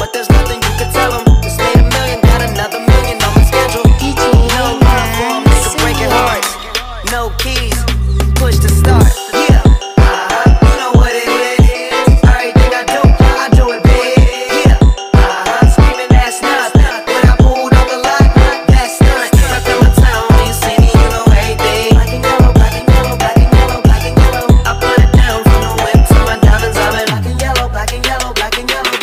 but there's nothing you could tell them. Just made a million, got another million on my schedule. No love for 'em, nigga breaking hearts. No keys, push to start. Yeah, you know what it is. Everything I do it big. Yeah, screaming that's nothing. When I pulled off the lot, that's stunt. Stuck in my town, you see me, you know everything. Black and yellow, black and yellow, black and yellow, black and yellow. I put it down from the whip to my diamonds. I've been black and yellow, black and yellow, black and yellow.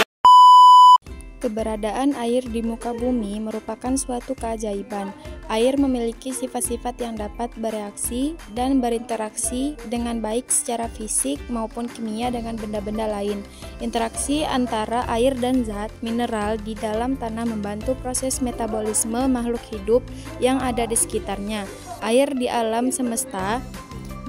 Keberadaan air di muka bumi merupakan suatu keajaiban. Air memiliki sifat-sifat yang dapat bereaksi dan berinteraksi dengan baik secara fisik maupun kimia dengan benda-benda lain. Interaksi antara air dan zat mineral di dalam tanah membantu proses metabolisme makhluk hidup yang ada di sekitarnya. Air di alam semesta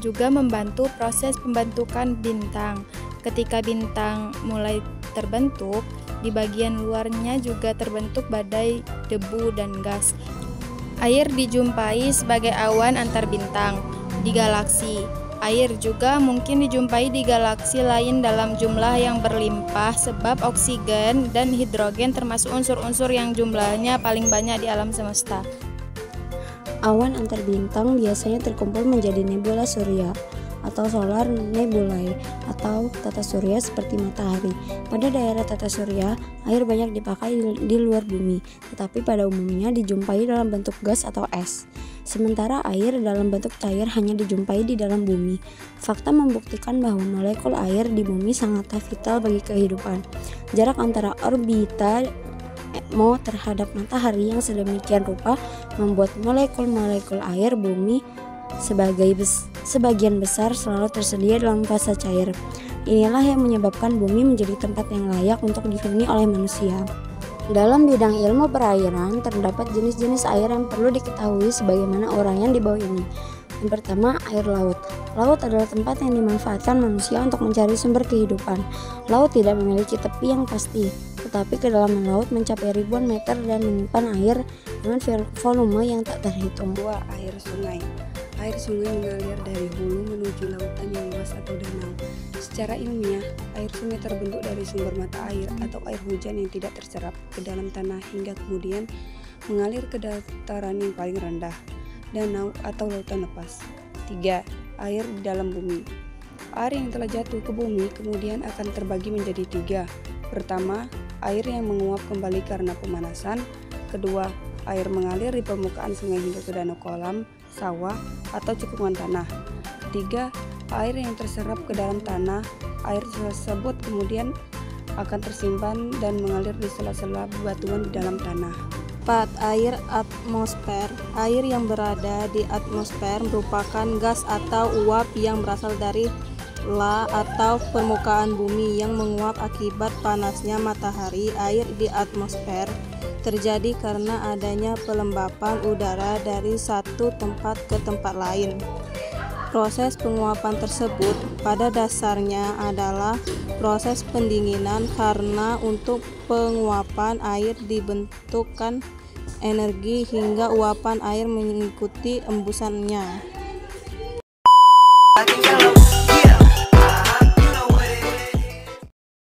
juga membantu proses pembentukan bintang. Ketika bintang mulai terbentuk, di bagian luarnya juga terbentuk badai, debu, dan gas. Air dijumpai sebagai awan antar bintang di galaksi. Air juga mungkin dijumpai di galaksi lain dalam jumlah yang berlimpah sebab oksigen dan hidrogen termasuk unsur-unsur yang jumlahnya paling banyak di alam semesta. Awan antar bintang biasanya terkumpul menjadi nebula surya atau solar nebulae atau tata surya seperti matahari. Pada daerah tata surya, air banyak dipakai di luar bumi, tetapi pada umumnya dijumpai dalam bentuk gas atau es. Sementara air dalam bentuk cair hanya dijumpai di dalam bumi. Fakta membuktikan bahwa molekul air di bumi sangatlah vital bagi kehidupan. Jarak antara orbita terhadap matahari yang sedemikian rupa membuat molekul-molekul air bumi sebagian besar selalu tersedia dalam fase cair. Inilah yang menyebabkan bumi menjadi tempat yang layak untuk dihuni oleh manusia. Dalam bidang ilmu perairan, terdapat jenis-jenis air yang perlu diketahui sebagaimana uraian di bawah ini. Yang pertama, air laut. Laut adalah tempat yang dimanfaatkan manusia untuk mencari sumber kehidupan. Laut tidak memiliki tepi yang pasti, tetapi kedalaman laut mencapai ribuan meter dan menyimpan air dengan volume yang tak terhitung. 2. Air sungai. Air sungai mengalir dari hulu menuju lautan yang luas atau danau. Secara ilmiah, air sungai terbentuk dari sumber mata air atau air hujan yang tidak terserap ke dalam tanah hingga kemudian mengalir ke dataran yang paling rendah, danau atau lautan lepas. 3. Air di dalam bumi. Air yang telah jatuh ke bumi kemudian akan terbagi menjadi 3. Pertama, air yang menguap kembali karena pemanasan. Kedua, air mengalir di permukaan sungai hingga ke danau, kolam, sawah, atau cekungan tanah. Ketiga, air yang terserap ke dalam tanah. Air tersebut kemudian akan tersimpan dan mengalir di sela-sela bebatuan di dalam tanah. 4. Air atmosfer. Air yang berada di atmosfer merupakan gas atau uap yang berasal dari atau permukaan bumi yang menguap akibat panasnya matahari. Air di atmosfer terjadi karena adanya pelembapan udara dari satu tempat ke tempat lain. Proses penguapan tersebut pada dasarnya adalah proses pendinginan karena untuk penguapan air dibentukkan energi hingga uapan air mengikuti embusannya.